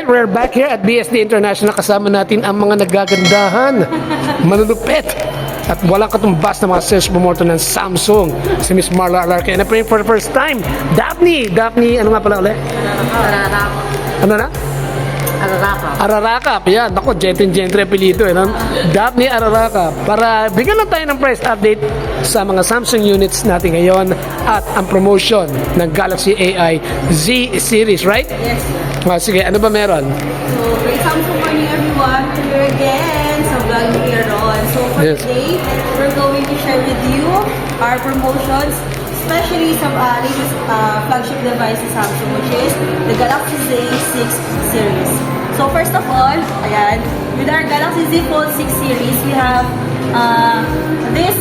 Alright, we're back here at BSD International. Kasama natin ang mga nagagandahan, malulupet, at walang katumbas na mga sales promoter ng Samsung. Si Miss Marla Alarque. And for the first time, Daphne, ano nga pala ulit? Ararakap. Ano na? Ararakap. Ararakap, yan. Ako, Gentle apelyido. No? Daphne Ararakap. Para bigyan lang tayo ng price update sa mga Samsung units natin ngayon at ang promotion ng Galaxy AI Z series, right? Yes. Sige, ano ba meron? So, great Samsung morning everyone. Here again sa vlog ni Aaron. So, for Yes. today, we're going to share with you our promotions, especially sa latest flagship device sa Samsung, which is the Galaxy Z6 series. So, first of all, ayan, with our Galaxy Z Fold 6 series, we have this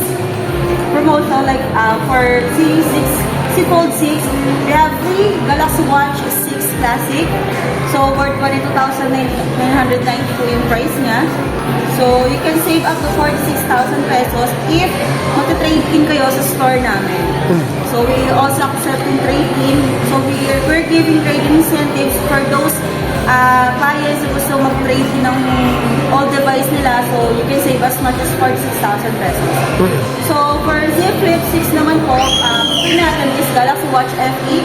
promotion like for Z Fold 6, we have free Galaxy Watch 6 Classic. So, worth 22,992 yung price niya. So, you can save up to 46,000 pesos if mag-trade in kayo sa store namin. So, we also accept in trade-in. So, we're giving trade-in incentives for those clients who gusto mag-trade in ng old device nila. So, you can save as much as 46,000 pesos. So, for Z Flip 6 naman po, free natin is Galaxy Watch FE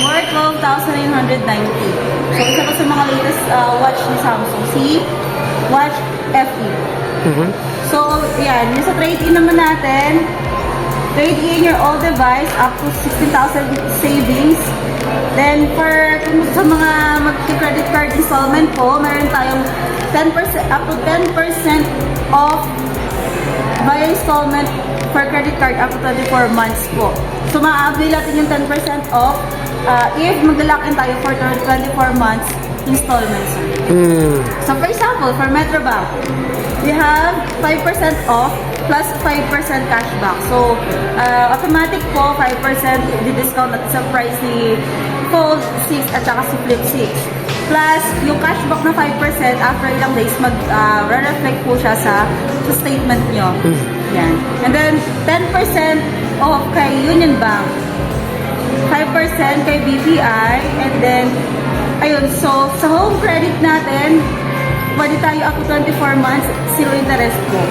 worth 12,990. So, isa pa sa mga latest watch ni Samsung, si Watch FE. So, yan. Yung sa trade-in naman natin, trade in your old device up to 16,000 savings. Then, kung sa mga mag-credit card installment po, meron tayong 10%, up to 10% off via installment for credit card up to 24 months po. So, ma-avail natin yung 10% off if mag-lock in tayo for 24 months installments. So, for example, for Metrobank, we have 5% off plus 5% cashback. So, automatic po, 5% di-discount at sa price ni Fold 6 at saka si Flip 6. Plus, yung cashback na 5% after ilang days, mag-reflect po siya sa statement nyo. Yan. And then, 10% off kay Union Bank, 5% kay BPI, and then, ayun, so, sa home credit natin, pwede tayo up to 24 months, zero interest po.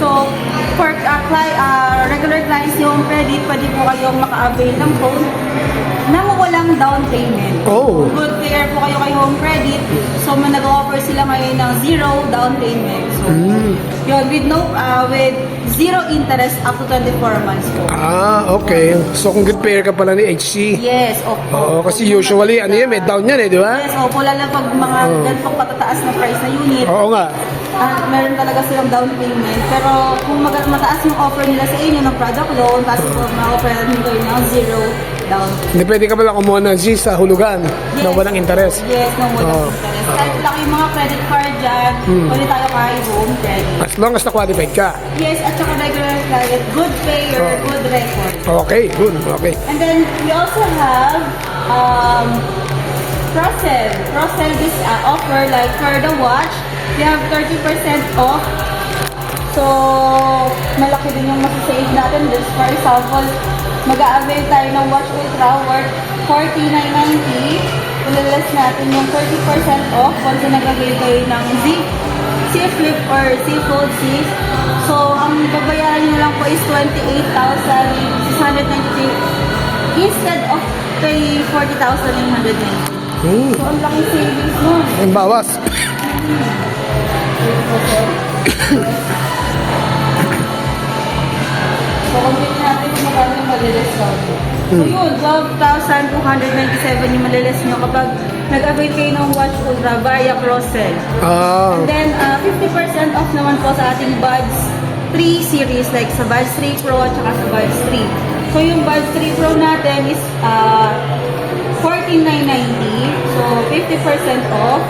So, for regular clients yung home credit, pwede po kayong maka-avail ng phone nang walang down payment. Oh. Good pair po kayo kay home credit. So, nag-offer sila ngayon ng zero down payment. So, yun, with zero interest up to 24 months po. Okay. So, kung good pair ka pala ni HC. Yes, opo. Oo, kasi usually, ano yan, may down yan di ba? Yes, opo, lalo pag mga ganitong patataas na price na unit. Oo nga. Meron talaga silang down payment. Pero kung mataas yung offer nila sa inyo ng product loan, tapos ma-offer nyo kayo ng zero down payment. Hindi pwede ka pala kumuha ng Z sa hulugan na walang interest. Yes, nang walang interest. Kahit laki yung mga credit card dyan, pwede tayo kahit home credit. As long as na-qualified ka. Yes, at saka regular client, good payer, good record. Okay, good. Okay. And then, we also have cross-sell this offer, like for the watch, we have 30% off. So, malaki din yung masasave natin. This, for example, mag-a-avail tayo ng Watch Ultra worth 49.90. Ililas natin yung 30% off once na nag-avail kayo ng Z Flip or Z Fold 6. So, ang babayaran nyo lang po is 28,693 instead of pay 40,990. So, ang laki savings nun. Ang bawas. So, compute natin kung magkano yung maliliscount. So, yun, 12,297 yung malilis nyo kapag nag-avail kayo ng Watch Ultra via cross-sell. And then, 50% off naman po sa ating Buds 3 series, like sa Buds 3 Pro at saka sa Buds 3. So, yung Buds 3 Pro natin is 14,990. So, 50% off.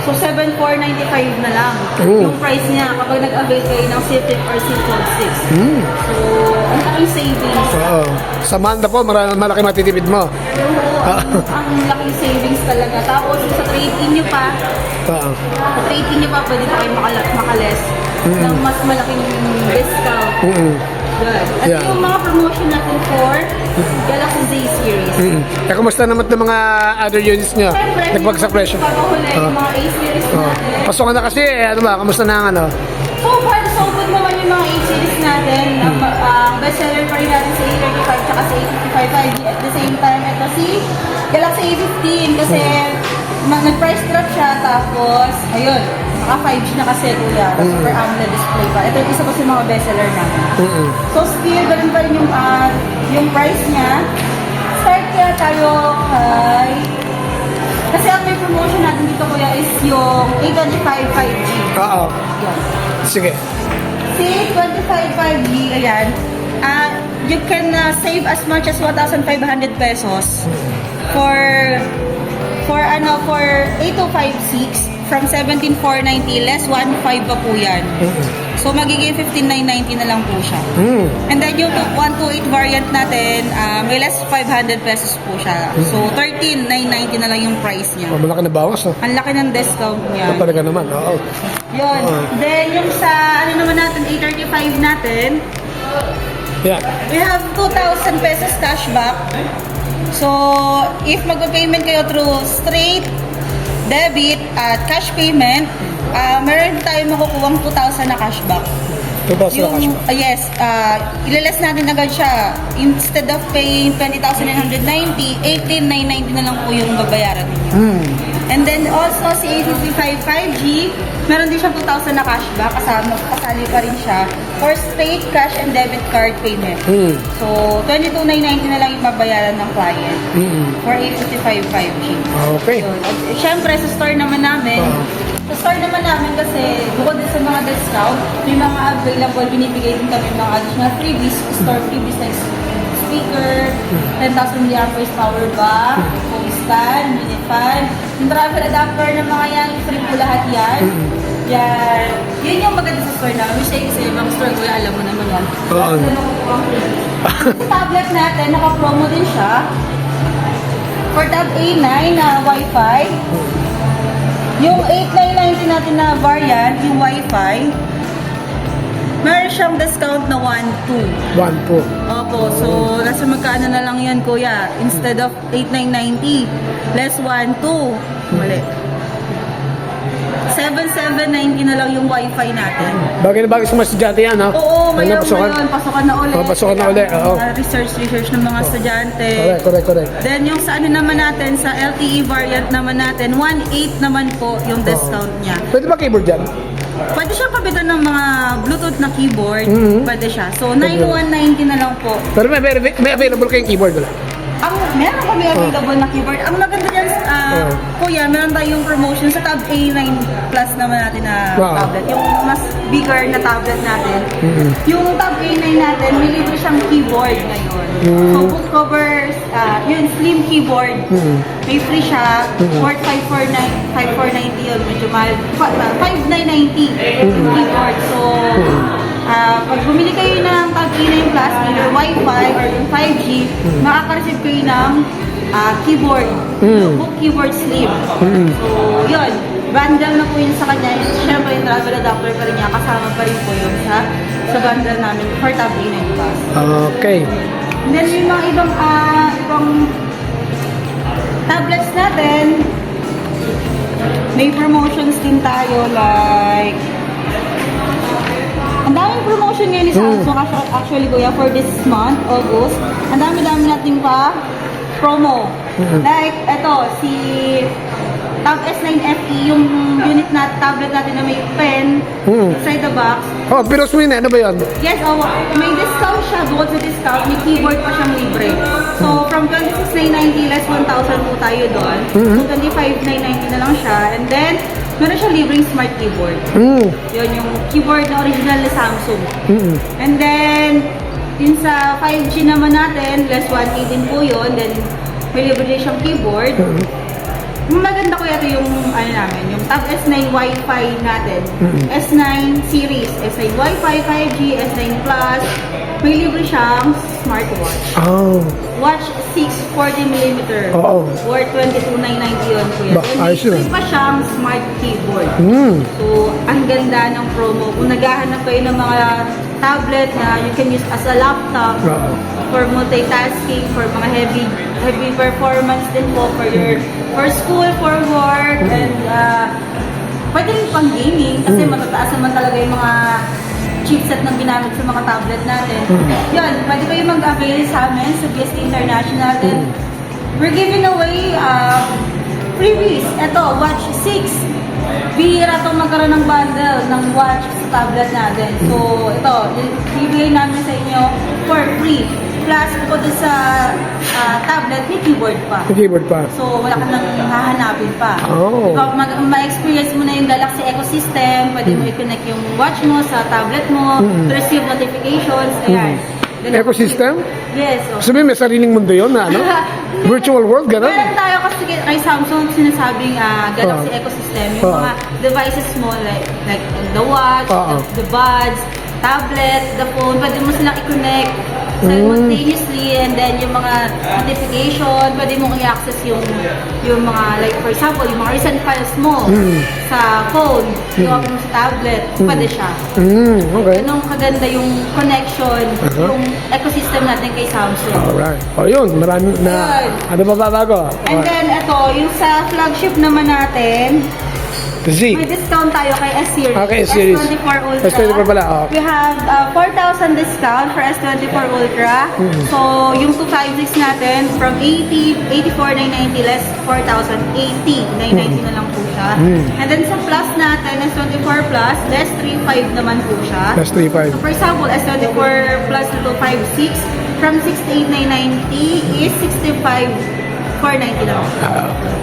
So, 7,495 na lang yung price niya kapag nag-avail kayo ng C Flip or C Fold 6. So, ang laking savings. Sa Manda po, malaki matitipid mo. Ang laking savings talaga. Tapos, sa trade-in nyo pa, pwede pa kayo makaless ng mas malaking discount. Good. At Yeah. yung mga promotion natin for Galaxy Z series. Eh, kumusta naman ng mga other units nyo? Siyempre, Nagbagsak presyo? Pagkahuli, yung mga A series natin. Pasok na kasi, ano ba? Kamusta na ang ano? So far, so good naman yung mga A series natin. Ang bestseller pa rin natin sa A35 tsaka sa A55. At the same time, ito si Galaxy A15 kasi nag-price drop siya. Tapos, ayun, naka 5G na kasi kuya. Tapos super AMOLED display pa. Ito yung isa pa sa mga bestseller natin. So still, ganun pa rin yung price niya. Start kaya tayo kay... Kasi ang may promotion natin dito kuya is yung A25 5G. Oo. Yan. Sige. Si 25 5G, ayan, you can save as much as 1,500 pesos for 8256 from 17,490 less 1,500 pa po yan. So magiging 15,990 na lang po siya. And then yung 128 variant natin, may less 500 pesos po siya. So 13,990 na lang yung price niya. Oh, malaki na bawas, no? Ang laki ng discount niya. Ito talaga naman, oo. Yun. Then yung sa ano naman natin, A35 natin, Yeah. we have 2,000 pesos cashback. So, if magpa-payment kayo through straight debit at cash payment, meron tayong makukuha 2,000 na cashback. 2,000 na cash ba? Yes, ilales natin agad siya. Instead of paying 20,990, 18,990 na lang po yung babayaran ninyo. And then also si A55 5G, meron din siyang 2,000 na cashback, kasali pa rin siya for straight cash and debit card payment. So, 22,990 na lang yung babayaran ng client for A55 5G. Okay. So, at syempre, sa store naman namin, kasi bukod din sa mga discount, may mga available, binibigay din kami mga additional freebies, store freebies like speaker, 10,000 mAh power bank, phone stand, mini fan, yung travel adapter ng mga yan, free po lahat yan. Yan. Yun yung maganda sa store namin. Which ay kasi ibang store ko, alam mo naman yan. Oo. Sa tablet natin, naka-promo din siya. For tab A9 na Wi-Fi, yung 8,990 natin na variant, yung Wi-Fi, meron siyang discount na 1,200. 1 po. Opo, so nasa magkano na lang yan kuya? Instead of 8,990, less 1,200. Mali. 7,790 na lang yung Wi-Fi natin. Bagay na bagay sa mga estudyante yan, no? Oo, Ano, ngayon, pasokan na ulit. Oh, pasokan na ulit, oo. Research ng mga estudyante. Correct. Then yung sa ano naman natin, sa LTE variant naman natin, 1,800 naman po yung discount niya. Pwede ba keyboard dyan? Pwede siya pabitan ng mga Bluetooth na keyboard. Pwede siya. So, 9,190 na lang po. Pero may available kayong keyboard, wala? Meron kami available na keyboard. Ang maganda dyan, kuya, meron tayong promotion sa Tab A9 Plus naman natin na tablet. Yung mas bigger na tablet natin. Yung Tab A9 natin, may libre siyang keyboard ngayon. So, book covers, yun, slim keyboard. May free siya. Worth 5,490 yun. Medyo mahal. 5,990 yung keyboard. So, pag bumili kayo ng Tab A9 Plus, either Wi-Fi or yung 5G, makaka-receive kayo ng keyboard. Book keyboard slim. So, yun. Bundle na po yun sa kanya. Siyempre, yung travel adapter pa rin niya. Kasama pa rin po yun sa bundle namin for Tab A9 Plus. Okay. And then, yung mga ibang tablets natin, may promotions din tayo like ang daming promotion ngayon ni Samsung actually kuya for this month, August. Ang dami-dami natin pa promo. Like, eto, si Tab S9 FE, yung unit na tablet natin na may pen inside the box. Oh, pero swin, ano ba yan? Yes, may discount siya. Bukod sa discount, may keyboard pa siyang libre. So, from 26,990 less 1,000 po tayo doon. So, 25,990 na lang siya. And then, meron siya libreng smart keyboard. Yun, yung keyboard na original ni Samsung. And then, yun sa 5G naman natin, less 1,800 din po yun. Then, may libre din siyang keyboard. maganda ko ito yung ano namin, yung Tab S9 Wi-Fi natin. S9 series, S9 Wi-Fi, 5G, S9 Plus. May libre siyang smartwatch. Oh. Watch 6 40mm. Oo. Worth 22,990 yun, kuya. Ba, Then ayos yun. may pa siyang smart keyboard. Mm. So, ang ganda ng promo. Kung naghahanap kayo ng mga tablet na you can use as a laptop Oo. for multitasking, for mga heavy performance din po, for school, for work, and pwede rin pang gaming kasi matataas naman talaga yung mga chipset na ginamit sa mga tablet natin. Yun, pwede kayo mag-avail sa amin sa BSD International. And we're giving away freebies. Ito, Watch 6. Bihira itong magkaroon ng bundle ng watch sa tablet natin. So, ito, bibigay namin sa inyo for free. Plus, bukod dun sa tablet, may keyboard pa. May keyboard pa. So, wala ka nang hahanapin pa. Oh. Diba, ma-experience mo na yung Galaxy ecosystem, pwede mo i-connect yung watch mo sa tablet mo, to receive notifications, ayan. Then, Ecosystem? Yes. So, Sabihin, may sariling mundo yun na ano? Virtual world, gano'n? meron tayo kasi kay Samsung sinasabing Galaxy ecosystem, yung mga devices mo like the watch, the buds, tablet, the phone, pwede mo silang i-connect simultaneously, and then yung mga notification, pwede mong i-access yung mga, like for example, yung mga recent files mo sa phone, i-open mo sa tablet, pwede siya. Okay. Ganun kaganda yung connection, yung ecosystem natin kay Samsung. Alright. O yun, marami na. Yun. Ano ba bago? And then, ito, yung sa flagship naman natin, Z. may discount tayo kay S-Series. Okay, S-Series. S24 Ultra. S24 pala, oh. We have 4,000 discount for S24 Ultra. So, yung 256 natin, from 84,990 less 4,080. 990 na lang po siya. And then sa Plus natin, S24 Plus, less 35 naman po siya. Plus So, 3.5. for example, S24 Plus na 256, from 68,990 is 65,490 lang.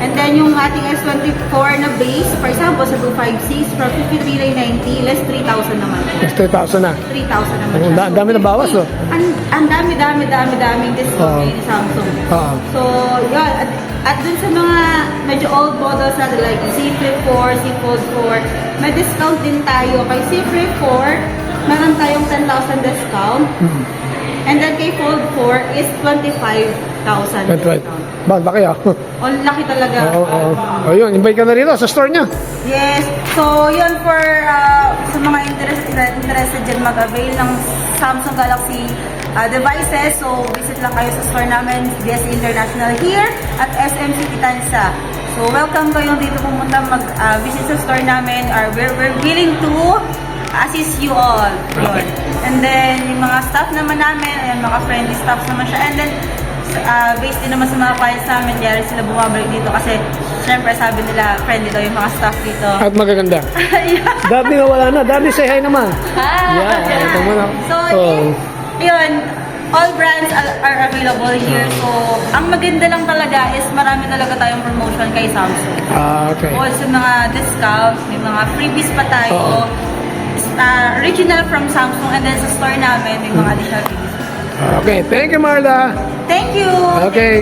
And then yung ating S24 na base, for example, sa 256, from 53,990, less 3,000 naman. Plus 3,000 na. 3,000 naman Ang siya. dami na bawas, no? Ang daming discount ni Samsung. Oo. So, yun. At dun sa mga medyo old models natin, like Z Flip 4, Z Fold 4, may discount din tayo. Kay Z Flip 4, meron tayong 10,000 discount. And then kay Fold 4 is 25,000 That's right. discount. Laki ah. Ang laki talaga. Oo. O yun, invite ka na rito sa store niya. Yes. So, yun for sa mga interested dyan mag-avail ng Samsung Galaxy devices. So, visit lang kayo sa store namin, BSD International here at SM City Tansa. So, welcome kayong dito pumunta mag-visit sa store namin. We're willing to assist you all. Yun. And then, yung mga staff naman namin, ayan, mga friendly staff naman siya. And then, based din naman sa mga clients namin, kaya rin sila bumabalik dito kasi syempre sabi nila friendly daw yung mga staff dito. At magaganda. Dati na wala na. Dati say hi naman. Yeah, ito mo na. So, yun, all brands are available here. So, ang maganda lang talaga is marami talaga tayong promotion kay Samsung. Okay. Also, mga discount, may mga freebies pa tayo. Original from Samsung, and then sa store namin, may mga additional freebies. Okay, thank you, Marla. Thank you! Okay.